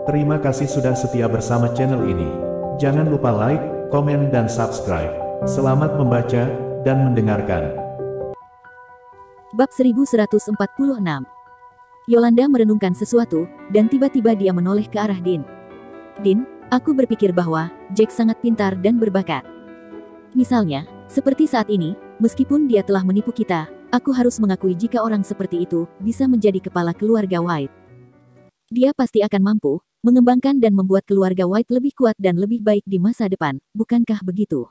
Terima kasih sudah setia bersama channel ini. Jangan lupa like, komen, dan subscribe. Selamat membaca dan mendengarkan. Bab 1146. Yolanda merenungkan sesuatu, dan tiba-tiba dia menoleh ke arah Din. Din, aku berpikir bahwa Jack sangat pintar dan berbakat. Misalnya, seperti saat ini, meskipun dia telah menipu kita, aku harus mengakui jika orang seperti itu bisa menjadi kepala keluarga White. Dia pasti akan mampu mengembangkan dan membuat keluarga White lebih kuat dan lebih baik di masa depan, bukankah begitu?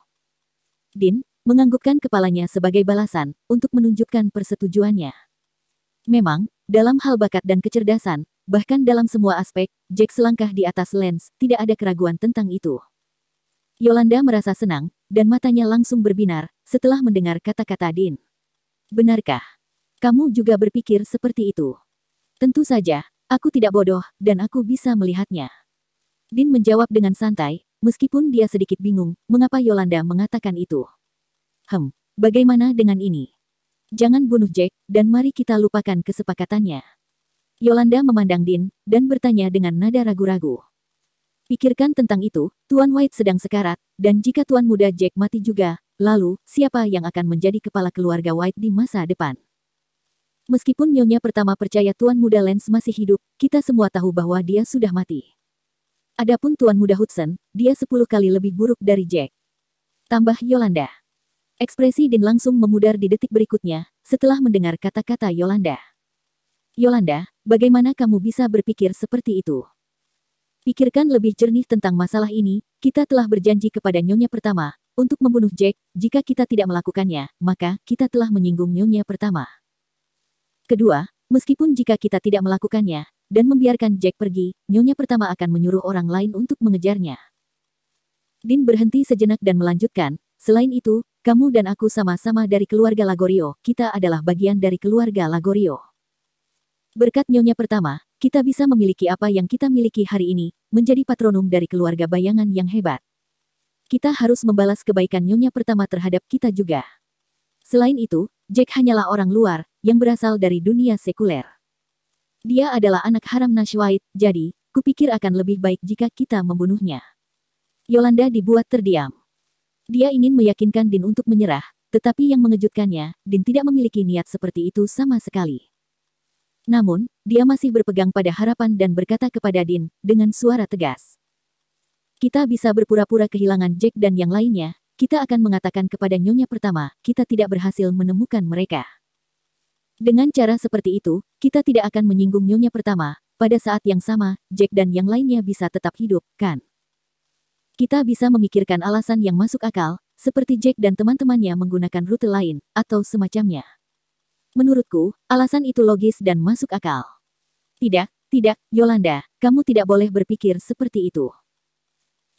Din menganggukkan kepalanya sebagai balasan untuk menunjukkan persetujuannya. Memang, dalam hal bakat dan kecerdasan, bahkan dalam semua aspek, Jack selangkah di atas Lance, tidak ada keraguan tentang itu. Yolanda merasa senang, dan matanya langsung berbinar setelah mendengar kata-kata Din. Benarkah? Kamu juga berpikir seperti itu? Tentu saja, aku tidak bodoh, dan aku bisa melihatnya. Din menjawab dengan santai, meskipun dia sedikit bingung mengapa Yolanda mengatakan itu. Bagaimana dengan ini? Jangan bunuh Jack, dan mari kita lupakan kesepakatannya. Yolanda memandang Din, dan bertanya dengan nada ragu-ragu. Pikirkan tentang itu, Tuan White sedang sekarat, dan jika Tuan Muda Jack mati juga, lalu, siapa yang akan menjadi kepala keluarga White di masa depan? Meskipun Nyonya pertama percaya Tuan Muda Lance masih hidup, kita semua tahu bahwa dia sudah mati. Adapun Tuan Muda Hudson, dia 10 kali lebih buruk dari Jack. Tambah Yolanda. Ekspresi Din langsung memudar di detik berikutnya, setelah mendengar kata-kata Yolanda. Yolanda, bagaimana kamu bisa berpikir seperti itu? Pikirkan lebih jernih tentang masalah ini, kita telah berjanji kepada Nyonya pertama, untuk membunuh Jack, jika kita tidak melakukannya, maka kita telah menyinggung Nyonya pertama. Kedua, meskipun jika kita tidak melakukannya, dan membiarkan Jack pergi, Nyonya pertama akan menyuruh orang lain untuk mengejarnya. Din berhenti sejenak dan melanjutkan, selain itu, kamu dan aku sama-sama dari keluarga Lagorio, kita adalah bagian dari keluarga Lagorio. Berkat Nyonya pertama, kita bisa memiliki apa yang kita miliki hari ini, menjadi patronum dari keluarga bayangan yang hebat. Kita harus membalas kebaikan Nyonya pertama terhadap kita juga. Selain itu, Jack hanyalah orang luar, yang berasal dari dunia sekuler. Dia adalah anak haram Nash White, jadi, kupikir akan lebih baik jika kita membunuhnya. Yolanda dibuat terdiam. Dia ingin meyakinkan Din untuk menyerah, tetapi yang mengejutkannya, Din tidak memiliki niat seperti itu sama sekali. Namun, dia masih berpegang pada harapan dan berkata kepada Din, dengan suara tegas. Kita bisa berpura-pura kehilangan Jack dan yang lainnya, kita akan mengatakan kepada Nyonya pertama, kita tidak berhasil menemukan mereka. Dengan cara seperti itu, kita tidak akan menyinggung Nyonya pertama, pada saat yang sama, Jack dan yang lainnya bisa tetap hidup, kan? Kita bisa memikirkan alasan yang masuk akal, seperti Jack dan teman-temannya menggunakan rute lain, atau semacamnya. Menurutku, alasan itu logis dan masuk akal. Tidak, Yolanda, kamu tidak boleh berpikir seperti itu.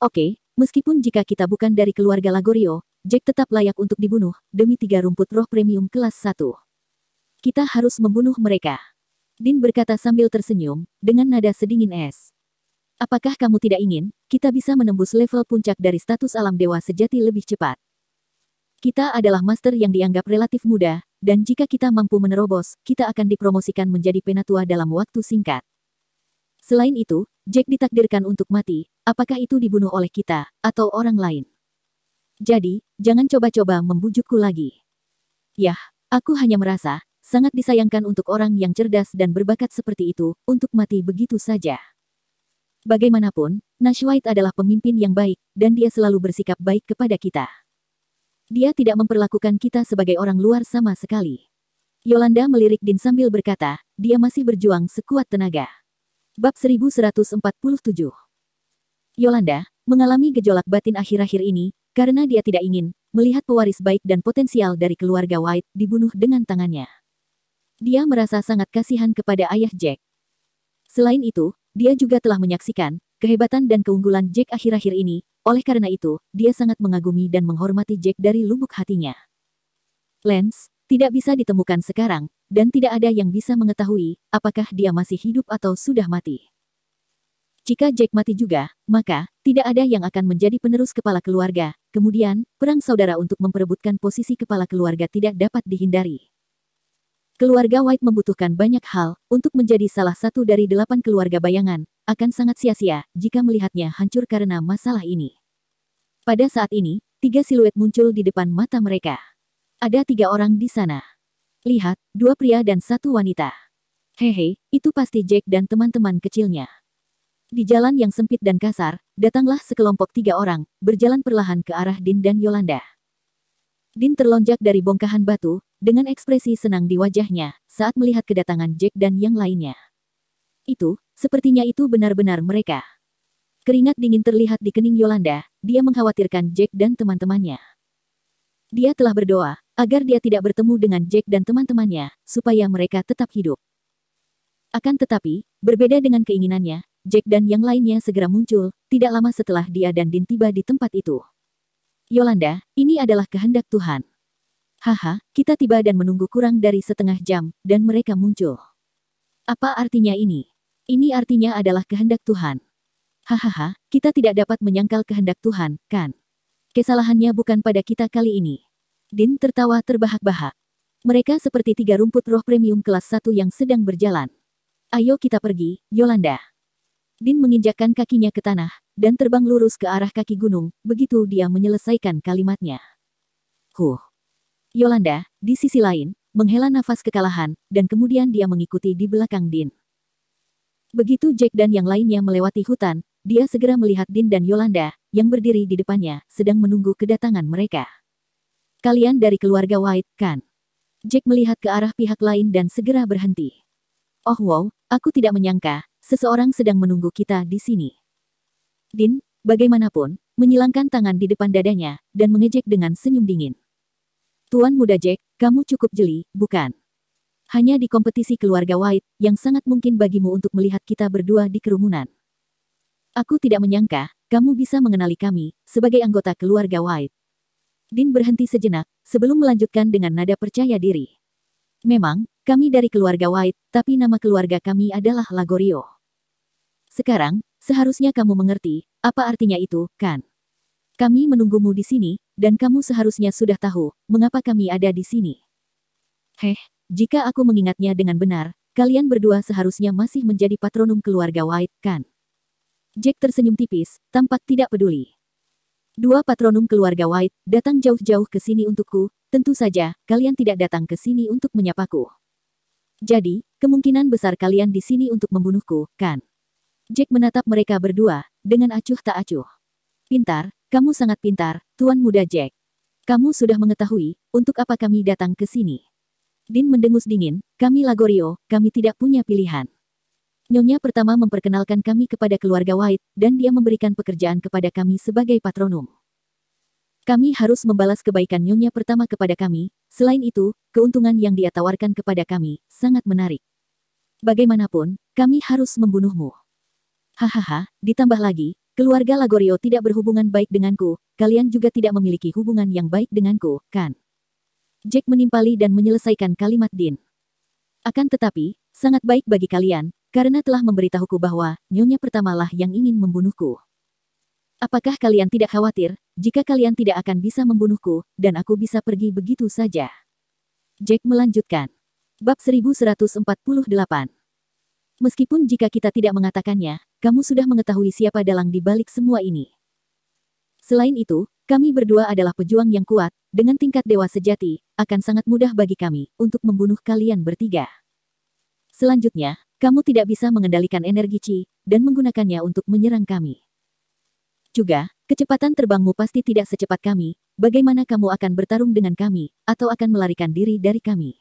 Oke, meskipun jika kita bukan dari keluarga Lagorio, Jack tetap layak untuk dibunuh, demi 3 rumput roh premium kelas 1. Kita harus membunuh mereka. Din berkata sambil tersenyum, dengan nada sedingin es. Apakah kamu tidak ingin, kita bisa menembus level puncak dari status alam dewa sejati lebih cepat? Kita adalah master yang dianggap relatif muda, dan jika kita mampu menerobos, kita akan dipromosikan menjadi penatua dalam waktu singkat. Selain itu, Jack ditakdirkan untuk mati, apakah itu dibunuh oleh kita, atau orang lain? Jadi, jangan coba-coba membujukku lagi. Yah, aku hanya merasa, sangat disayangkan untuk orang yang cerdas dan berbakat seperti itu, untuk mati begitu saja. Bagaimanapun, Nash White adalah pemimpin yang baik, dan dia selalu bersikap baik kepada kita. Dia tidak memperlakukan kita sebagai orang luar sama sekali. Yolanda melirik Din sambil berkata, dia masih berjuang sekuat tenaga. Bab 1147. Yolanda mengalami gejolak batin akhir-akhir ini, karena dia tidak ingin melihat pewaris baik dan potensial dari keluarga White dibunuh dengan tangannya. Dia merasa sangat kasihan kepada ayah Jack. Selain itu, dia juga telah menyaksikan kehebatan dan keunggulan Jack akhir-akhir ini, oleh karena itu, dia sangat mengagumi dan menghormati Jack dari lubuk hatinya. Lance tidak bisa ditemukan sekarang, dan tidak ada yang bisa mengetahui apakah dia masih hidup atau sudah mati. Jika Jack mati juga, maka tidak ada yang akan menjadi penerus kepala keluarga. Kemudian, perang saudara untuk memperebutkan posisi kepala keluarga tidak dapat dihindari. Keluarga White membutuhkan banyak hal untuk menjadi salah satu dari 8 keluarga bayangan, akan sangat sia-sia jika melihatnya hancur karena masalah ini. Pada saat ini, 3 siluet muncul di depan mata mereka. Ada 3 orang di sana. Lihat, 2 pria dan 1 wanita. Hehe, itu pasti Jack dan teman-teman kecilnya. Di jalan yang sempit dan kasar, datanglah sekelompok 3 orang, berjalan perlahan ke arah Din dan Yolanda. Din terlonjak dari bongkahan batu, dengan ekspresi senang di wajahnya, saat melihat kedatangan Jack dan yang lainnya. Sepertinya itu benar-benar mereka. Keringat dingin terlihat di kening Yolanda, dia mengkhawatirkan Jack dan teman-temannya. Dia telah berdoa, agar dia tidak bertemu dengan Jack dan teman-temannya, supaya mereka tetap hidup. Akan tetapi, berbeda dengan keinginannya, Jack dan yang lainnya segera muncul, tidak lama setelah dia dan Din tiba di tempat itu. Yolanda, ini adalah kehendak Tuhan. Haha, kita tiba dan menunggu kurang dari setengah jam, dan mereka muncul. Apa artinya ini? Ini artinya adalah kehendak Tuhan. Hahaha, kita tidak dapat menyangkal kehendak Tuhan, kan? Kesalahannya bukan pada kita kali ini. Din tertawa terbahak-bahak. Mereka seperti 3 rumput roh premium kelas 1 yang sedang berjalan. Ayo kita pergi, Yolanda. Din menginjakkan kakinya ke tanah, dan terbang lurus ke arah kaki gunung, begitu dia menyelesaikan kalimatnya. Yolanda, di sisi lain, menghela nafas kekalahan, dan kemudian dia mengikuti di belakang Din. Begitu Jack dan yang lainnya melewati hutan, dia segera melihat Din dan Yolanda, yang berdiri di depannya, sedang menunggu kedatangan mereka. Kalian dari keluarga White, kan? Jack melihat ke arah pihak lain dan segera berhenti. Oh wow, aku tidak menyangka, seseorang sedang menunggu kita di sini. Din, bagaimanapun, menyilangkan tangan di depan dadanya, dan mengejek dengan senyum dingin. Tuan muda Jack, kamu cukup jeli, bukan? Hanya di kompetisi keluarga White, yang sangat mungkin bagimu untuk melihat kita berdua di kerumunan. Aku tidak menyangka, kamu bisa mengenali kami, sebagai anggota keluarga White. Din berhenti sejenak, sebelum melanjutkan dengan nada percaya diri. Memang, kami dari keluarga White, tapi nama keluarga kami adalah Lagorio. Sekarang, seharusnya kamu mengerti, apa artinya itu, kan? Kami menunggumu di sini, dan kamu seharusnya sudah tahu, mengapa kami ada di sini. Jika aku mengingatnya dengan benar, kalian berdua seharusnya masih menjadi patronum keluarga White, kan? Jack tersenyum tipis, tampak tidak peduli. 2 patronum keluarga White, datang jauh-jauh ke sini untukku, tentu saja, kalian tidak datang ke sini untuk menyapaku. Jadi, kemungkinan besar kalian di sini untuk membunuhku, kan? Jack menatap mereka berdua, dengan acuh tak acuh. Pintar, kamu sangat pintar, Tuan Muda Jack. Kamu sudah mengetahui, untuk apa kami datang ke sini. Din mendengus dingin, kami Lagorio, kami tidak punya pilihan. Nyonya pertama memperkenalkan kami kepada keluarga White, dan dia memberikan pekerjaan kepada kami sebagai patronum. Kami harus membalas kebaikan Nyonya pertama kepada kami, selain itu, keuntungan yang dia tawarkan kepada kami, sangat menarik. Bagaimanapun, kami harus membunuhmu. Hahaha, ditambah lagi, keluarga Lagorio tidak berhubungan baik denganku, kalian juga tidak memiliki hubungan yang baik denganku, kan? Jack menimpali dan menyelesaikan kalimat Din. Akan tetapi, sangat baik bagi kalian, karena telah memberitahuku bahwa, Nyonya pertamalah yang ingin membunuhku. Apakah kalian tidak khawatir, jika kalian tidak akan bisa membunuhku, dan aku bisa pergi begitu saja? Jack melanjutkan. Bab 1148. Meskipun jika kita tidak mengatakannya, kamu sudah mengetahui siapa dalang di balik semua ini. Selain itu, kami berdua adalah pejuang yang kuat, dengan tingkat dewa sejati, akan sangat mudah bagi kami, untuk membunuh kalian bertiga. Selanjutnya, kamu tidak bisa mengendalikan energi Qi, dan menggunakannya untuk menyerang kami. Juga, kecepatan terbangmu pasti tidak secepat kami, bagaimana kamu akan bertarung dengan kami, atau akan melarikan diri dari kami?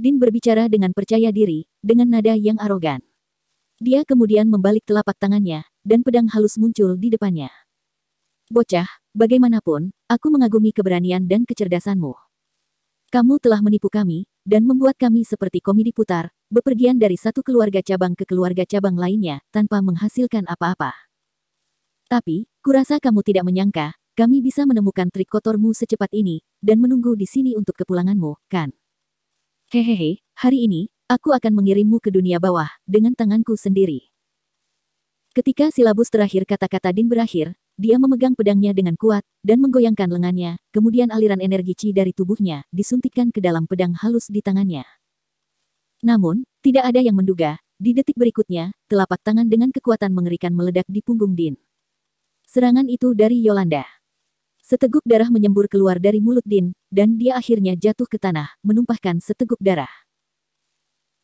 Din berbicara dengan percaya diri, dengan nada yang arogan. Dia kemudian membalik telapak tangannya, dan pedang halus muncul di depannya. Bocah, bagaimanapun, aku mengagumi keberanian dan kecerdasanmu. Kamu telah menipu kami, dan membuat kami seperti komedi putar, bepergian dari satu keluarga cabang ke keluarga cabang lainnya, tanpa menghasilkan apa-apa. Tapi, kurasa kamu tidak menyangka, kami bisa menemukan trik kotormu secepat ini, dan menunggu di sini untuk kepulanganmu, kan? Hehehe, hari ini, aku akan mengirimmu ke dunia bawah, dengan tanganku sendiri. Ketika silabus terakhir kata-kata Din berakhir, dia memegang pedangnya dengan kuat, dan menggoyangkan lengannya, kemudian aliran energi Qi dari tubuhnya, disuntikkan ke dalam pedang halus di tangannya. Namun, tidak ada yang menduga, di detik berikutnya, telapak tangan dengan kekuatan mengerikan meledak di punggung Din. Serangan itu dari Yolanda. Seteguk darah menyembur keluar dari mulut Din, dan dia akhirnya jatuh ke tanah, menumpahkan seteguk darah.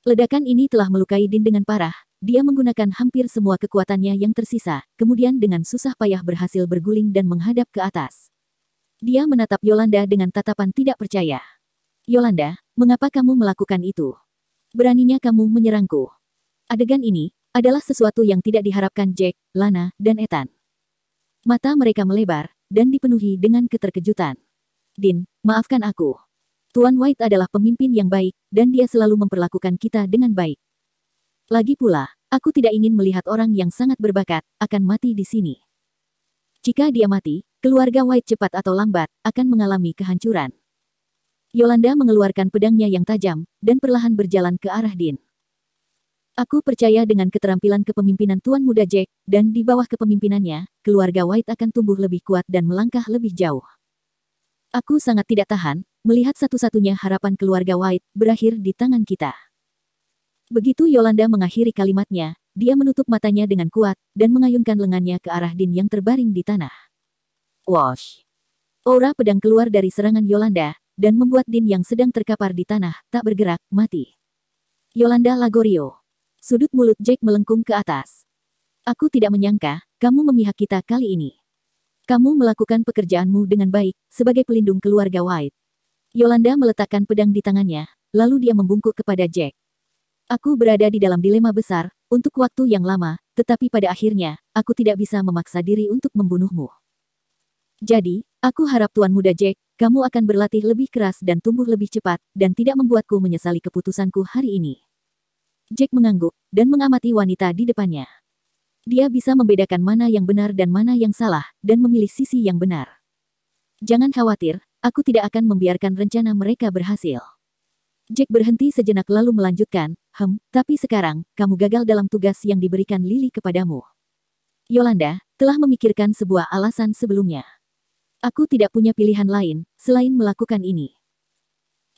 Ledakan ini telah melukai Din dengan parah. Dia menggunakan hampir semua kekuatannya yang tersisa, kemudian dengan susah payah berhasil berguling dan menghadap ke atas. Dia menatap Yolanda dengan tatapan tidak percaya. Yolanda, mengapa kamu melakukan itu? Beraninya kamu menyerangku. Adegan ini adalah sesuatu yang tidak diharapkan Jack, Lana, dan Ethan. Mata mereka melebar, dan dipenuhi dengan keterkejutan. Din, maafkan aku. Tuan White adalah pemimpin yang baik, dan dia selalu memperlakukan kita dengan baik. Lagi pula, aku tidak ingin melihat orang yang sangat berbakat akan mati di sini. Jika dia mati, keluarga White cepat atau lambat akan mengalami kehancuran. Yolanda mengeluarkan pedangnya yang tajam, dan perlahan berjalan ke arah Din. Aku percaya dengan keterampilan kepemimpinan Tuan Muda Jack, dan di bawah kepemimpinannya, keluarga White akan tumbuh lebih kuat dan melangkah lebih jauh. Aku sangat tidak tahan, melihat satu-satunya harapan keluarga White berakhir di tangan kita. Begitu Yolanda mengakhiri kalimatnya, dia menutup matanya dengan kuat, dan mengayunkan lengannya ke arah Din yang terbaring di tanah. Wosh! Aura pedang keluar dari serangan Yolanda, dan membuat Din yang sedang terkapar di tanah, tak bergerak, mati. Yolanda Lagorio. Sudut mulut Jack melengkung ke atas. Aku tidak menyangka, kamu memihak kita kali ini. Kamu melakukan pekerjaanmu dengan baik, sebagai pelindung keluarga White. Yolanda meletakkan pedang di tangannya, lalu dia membungkuk kepada Jack. Aku berada di dalam dilema besar, untuk waktu yang lama, tetapi pada akhirnya, aku tidak bisa memaksa diri untuk membunuhmu. Jadi, aku harap Tuan Muda Jack, kamu akan berlatih lebih keras dan tumbuh lebih cepat, dan tidak membuatku menyesali keputusanku hari ini. Jack mengangguk, dan mengamati wanita di depannya. Dia bisa membedakan mana yang benar dan mana yang salah, dan memilih sisi yang benar. Jangan khawatir, aku tidak akan membiarkan rencana mereka berhasil. Jack berhenti sejenak lalu melanjutkan, tapi sekarang, kamu gagal dalam tugas yang diberikan Lily kepadamu. Yolanda, telah memikirkan sebuah alasan sebelumnya. Aku tidak punya pilihan lain, selain melakukan ini.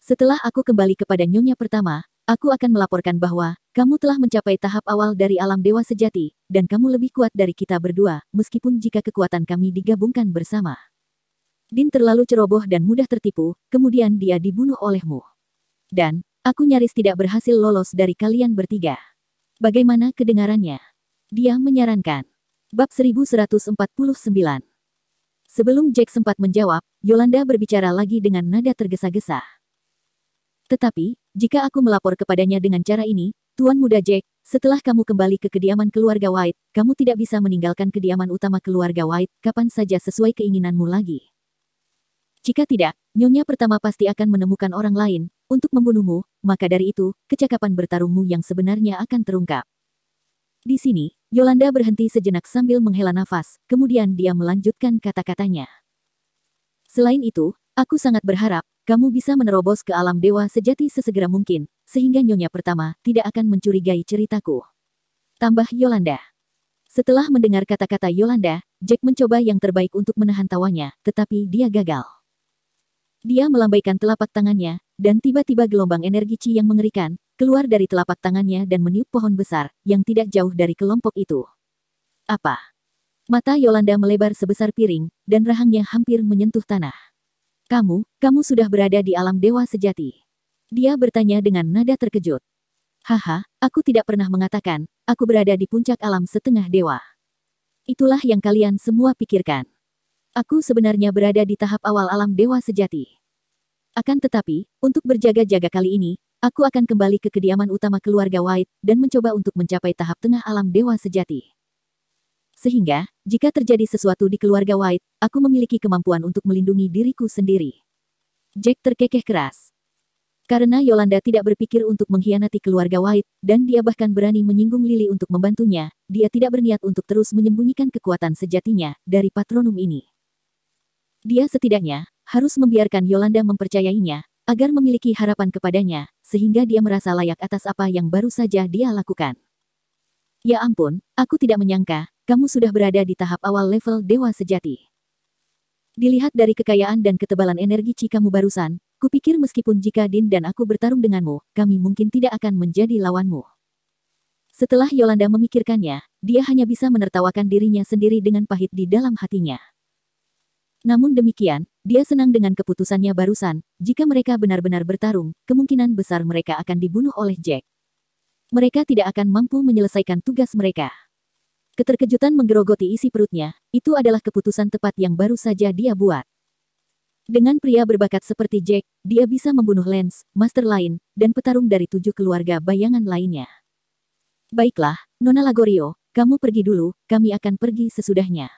Setelah aku kembali kepada Nyonya pertama, aku akan melaporkan bahwa, kamu telah mencapai tahap awal dari alam dewa sejati, dan kamu lebih kuat dari kita berdua, meskipun jika kekuatan kami digabungkan bersama. Din terlalu ceroboh dan mudah tertipu, kemudian dia dibunuh olehmu. Dan, aku nyaris tidak berhasil lolos dari kalian bertiga. Bagaimana kedengarannya? Dia menyarankan. Bab 1149. Sebelum Jack sempat menjawab, Yolanda berbicara lagi dengan nada tergesa-gesa. Tetapi, jika aku melapor kepadanya dengan cara ini, Tuan Muda Jack, setelah kamu kembali ke kediaman keluarga White, kamu tidak bisa meninggalkan kediaman utama keluarga White kapan saja sesuai keinginanmu lagi. Jika tidak, Nyonya pertama pasti akan menemukan orang lain untuk membunuhmu, maka dari itu, kecakapan bertarungmu yang sebenarnya akan terungkap. Di sini, Yolanda berhenti sejenak sambil menghela nafas, kemudian dia melanjutkan kata-katanya. Selain itu, aku sangat berharap, kamu bisa menerobos ke alam dewa sejati sesegera mungkin, sehingga Nyonya pertama tidak akan mencurigai ceritaku. Tambah Yolanda. Setelah mendengar kata-kata Yolanda, Jack mencoba yang terbaik untuk menahan tawanya, tetapi dia gagal. Dia melambaikan telapak tangannya, dan tiba-tiba gelombang energi Qi yang mengerikan, keluar dari telapak tangannya dan meniup pohon besar, yang tidak jauh dari kelompok itu. Apa? Mata Yolanda melebar sebesar piring, dan rahangnya hampir menyentuh tanah. Kamu sudah berada di alam dewa sejati. Dia bertanya dengan nada terkejut. Haha, aku tidak pernah mengatakan, aku berada di puncak alam setengah dewa. Itulah yang kalian semua pikirkan. Aku sebenarnya berada di tahap awal alam dewa sejati. Akan tetapi, untuk berjaga-jaga kali ini, aku akan kembali ke kediaman utama keluarga White, dan mencoba untuk mencapai tahap tengah alam dewa sejati. Sehingga, jika terjadi sesuatu di keluarga White, aku memiliki kemampuan untuk melindungi diriku sendiri. Jack terkekeh keras. Karena Yolanda tidak berpikir untuk mengkhianati keluarga White, dan dia bahkan berani menyinggung Lily untuk membantunya, dia tidak berniat untuk terus menyembunyikan kekuatan sejatinya dari patronum ini. Dia setidaknya harus membiarkan Yolanda mempercayainya, agar memiliki harapan kepadanya, sehingga dia merasa layak atas apa yang baru saja dia lakukan. Ya ampun, aku tidak menyangka, kamu sudah berada di tahap awal level dewa sejati. Dilihat dari kekayaan dan ketebalan energi Qi kamu barusan, Kupikir meskipun jika Din dan aku bertarung denganmu, kami mungkin tidak akan menjadi lawanmu. Setelah Yolanda memikirkannya, dia hanya bisa menertawakan dirinya sendiri dengan pahit di dalam hatinya. Namun demikian, dia senang dengan keputusannya barusan. Jika mereka benar-benar bertarung, kemungkinan besar mereka akan dibunuh oleh Jack. Mereka tidak akan mampu menyelesaikan tugas mereka. Keterkejutan menggerogoti isi perutnya, itu adalah keputusan tepat yang baru saja dia buat. Dengan pria berbakat seperti Jack, dia bisa membunuh Lance, Master lain, dan petarung dari 7 keluarga bayangan lainnya. Baiklah, Nona Lagorio, kamu pergi dulu, kami akan pergi sesudahnya.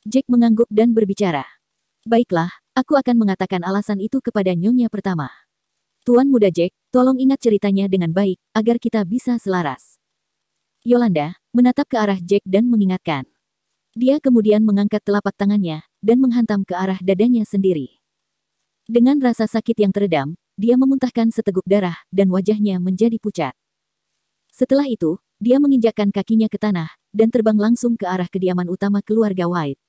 Jack mengangguk dan berbicara. Baiklah, aku akan mengatakan alasan itu kepada nyonya pertama. Tuan muda Jack, tolong ingat ceritanya dengan baik, agar kita bisa selaras. Yolanda menatap ke arah Jack dan mengingatkan. Dia kemudian mengangkat telapak tangannya, dan menghantam ke arah dadanya sendiri. Dengan rasa sakit yang teredam, dia memuntahkan seteguk darah, dan wajahnya menjadi pucat. Setelah itu, dia menginjakkan kakinya ke tanah, dan terbang langsung ke arah kediaman utama keluarga White.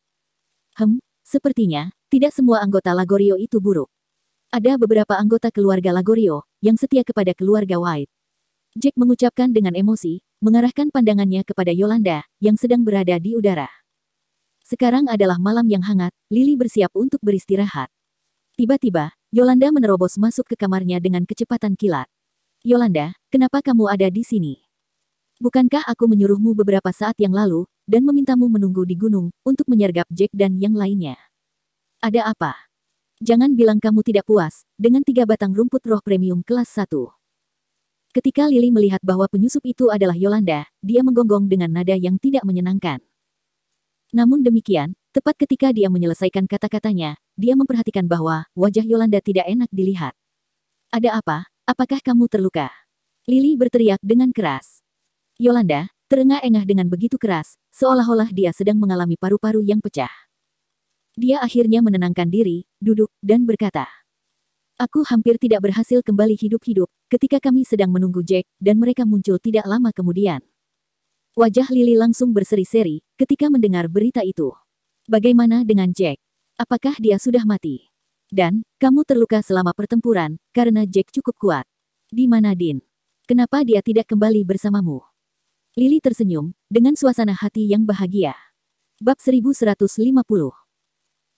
Sepertinya, tidak semua anggota Lagorio itu buruk. Ada beberapa anggota keluarga Lagorio, yang setia kepada keluarga White. Jack mengucapkan dengan emosi, mengarahkan pandangannya kepada Yolanda, yang sedang berada di udara. Sekarang adalah malam yang hangat, Lily bersiap untuk beristirahat. Tiba-tiba, Yolanda menerobos masuk ke kamarnya dengan kecepatan kilat. Yolanda, kenapa kamu ada di sini? Bukankah aku menyuruhmu beberapa saat yang lalu, dan memintamu menunggu di gunung, untuk menyergap Jack dan yang lainnya? Ada apa? Jangan bilang kamu tidak puas, dengan 3 batang rumput roh premium kelas 1. Ketika Lily melihat bahwa penyusup itu adalah Yolanda, dia menggonggong dengan nada yang tidak menyenangkan. Namun demikian, tepat ketika dia menyelesaikan kata-katanya, dia memperhatikan bahwa wajah Yolanda tidak enak dilihat. Ada apa? Apakah kamu terluka? Lily berteriak dengan keras. Yolanda terengah-engah dengan begitu keras, seolah-olah dia sedang mengalami paru-paru yang pecah. Dia akhirnya menenangkan diri, duduk, dan berkata, "Aku hampir tidak berhasil kembali hidup-hidup ketika kami sedang menunggu Jack, dan mereka muncul tidak lama kemudian." Wajah Lily langsung berseri-seri ketika mendengar berita itu. Bagaimana dengan Jack? Apakah dia sudah mati? Dan, kamu terluka selama pertempuran, karena Jack cukup kuat. Di mana Din? Kenapa dia tidak kembali bersamamu? Lily tersenyum, dengan suasana hati yang bahagia. Bab 1150.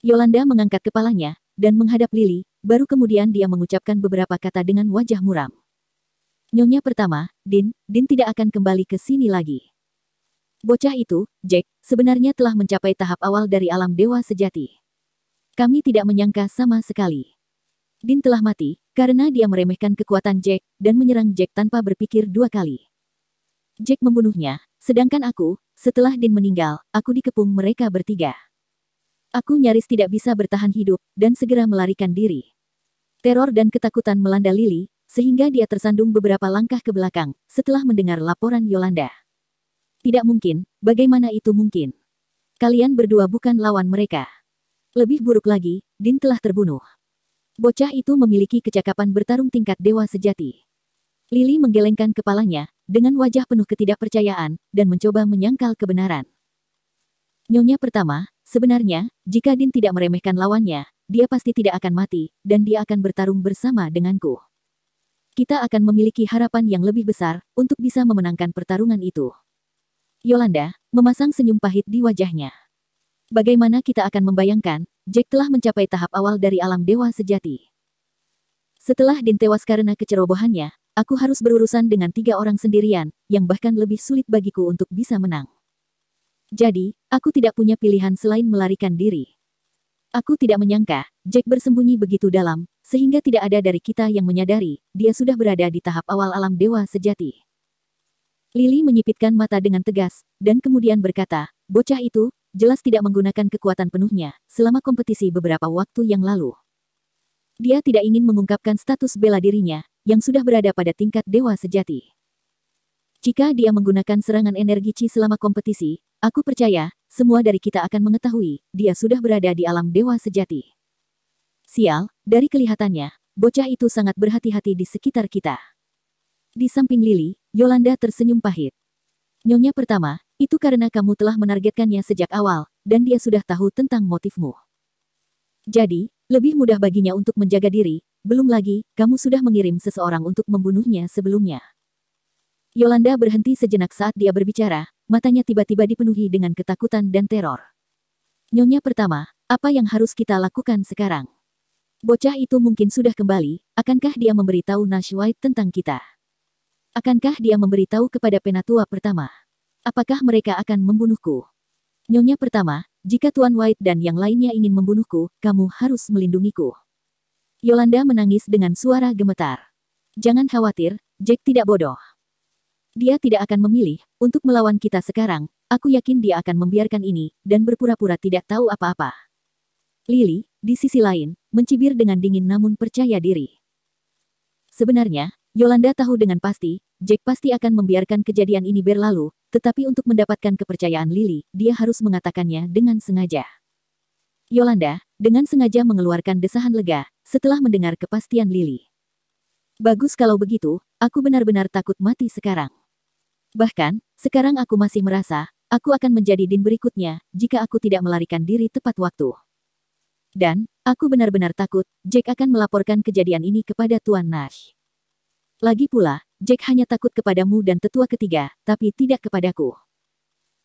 Yolanda mengangkat kepalanya, dan menghadap Lily, baru kemudian dia mengucapkan beberapa kata dengan wajah muram. Nyonya pertama, Din tidak akan kembali ke sini lagi. Bocah itu, Jack, sebenarnya telah mencapai tahap awal dari alam dewa sejati. Kami tidak menyangka sama sekali. Din telah mati, karena dia meremehkan kekuatan Jack, dan menyerang Jack tanpa berpikir 2 kali. Jack membunuhnya, sedangkan aku, setelah Din meninggal, aku dikepung mereka bertiga. Aku nyaris tidak bisa bertahan hidup, dan segera melarikan diri. Teror dan ketakutan melanda Lily, sehingga dia tersandung beberapa langkah ke belakang, setelah mendengar laporan Yolanda. Tidak mungkin, bagaimana itu mungkin? Kalian berdua bukan lawan mereka. Lebih buruk lagi, Din telah terbunuh. Bocah itu memiliki kecakapan bertarung tingkat dewa sejati. Lily menggelengkan kepalanya, dengan wajah penuh ketidakpercayaan, dan mencoba menyangkal kebenaran. Nyonya pertama, sebenarnya, jika Din tidak meremehkan lawannya, dia pasti tidak akan mati, dan dia akan bertarung bersama denganku. Kita akan memiliki harapan yang lebih besar, untuk bisa memenangkan pertarungan itu. Yolanda memasang senyum pahit di wajahnya. Bagaimana kita akan membayangkan, Jack telah mencapai tahap awal dari alam dewa sejati. Setelah Din tewas karena kecerobohannya, aku harus berurusan dengan 3 orang sendirian, yang bahkan lebih sulit bagiku untuk bisa menang. Jadi, aku tidak punya pilihan selain melarikan diri. Aku tidak menyangka, Jack bersembunyi begitu dalam, sehingga tidak ada dari kita yang menyadari, dia sudah berada di tahap awal alam dewa sejati. Lily menyipitkan mata dengan tegas, dan kemudian berkata, bocah itu, jelas tidak menggunakan kekuatan penuhnya, selama kompetisi beberapa waktu yang lalu. Dia tidak ingin mengungkapkan status bela dirinya, yang sudah berada pada tingkat dewa sejati. Jika dia menggunakan serangan energi Chi selama kompetisi, aku percaya, semua dari kita akan mengetahui, dia sudah berada di alam dewa sejati. Sial, dari kelihatannya, bocah itu sangat berhati-hati di sekitar kita. Di samping Lily, Yolanda tersenyum pahit. Nyonya pertama, itu karena kamu telah menargetkannya sejak awal, dan dia sudah tahu tentang motifmu. Jadi, lebih mudah baginya untuk menjaga diri, belum lagi, kamu sudah mengirim seseorang untuk membunuhnya sebelumnya. Yolanda berhenti sejenak saat dia berbicara, matanya tiba-tiba dipenuhi dengan ketakutan dan teror. Nyonya pertama, apa yang harus kita lakukan sekarang? Bocah itu mungkin sudah kembali, akankah dia memberitahu Nash White tentang kita? Akankah dia memberitahu kepada penatua pertama? Apakah mereka akan membunuhku? Nyonya pertama, jika Tuan White dan yang lainnya ingin membunuhku, kamu harus melindungiku. Yolanda menangis dengan suara gemetar. Jangan khawatir, Jack tidak bodoh. Dia tidak akan memilih untuk melawan kita sekarang. Aku yakin dia akan membiarkan ini dan berpura-pura tidak tahu apa-apa. Lily, di sisi lain, mencibir dengan dingin namun percaya diri. Sebenarnya, Yolanda tahu dengan pasti, Jack pasti akan membiarkan kejadian ini berlalu, tetapi untuk mendapatkan kepercayaan Lily, dia harus mengatakannya dengan sengaja. Yolanda, dengan sengaja mengeluarkan desahan lega, setelah mendengar kepastian Lily. Bagus kalau begitu, aku benar-benar takut mati sekarang. Bahkan, sekarang aku masih merasa, aku akan menjadi Dean berikutnya, jika aku tidak melarikan diri tepat waktu. Dan, aku benar-benar takut, Jack akan melaporkan kejadian ini kepada Tuan Nash. Lagi pula, Jack hanya takut kepadamu dan tetua ketiga, tapi tidak kepadaku.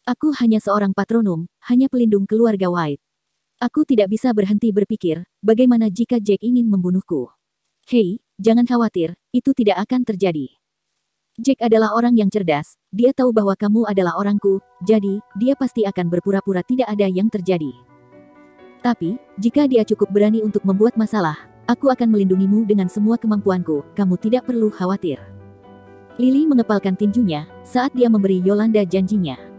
Aku hanya seorang patronom, hanya pelindung keluarga White. Aku tidak bisa berhenti berpikir, bagaimana jika Jack ingin membunuhku. Hei, jangan khawatir, itu tidak akan terjadi. Jack adalah orang yang cerdas, dia tahu bahwa kamu adalah orangku, jadi, dia pasti akan berpura-pura tidak ada yang terjadi. Tapi, jika dia cukup berani untuk membuat masalah, aku akan melindungimu dengan semua kemampuanku, kamu tidak perlu khawatir. Lily mengepalkan tinjunya, saat dia memberi Yolanda janjinya.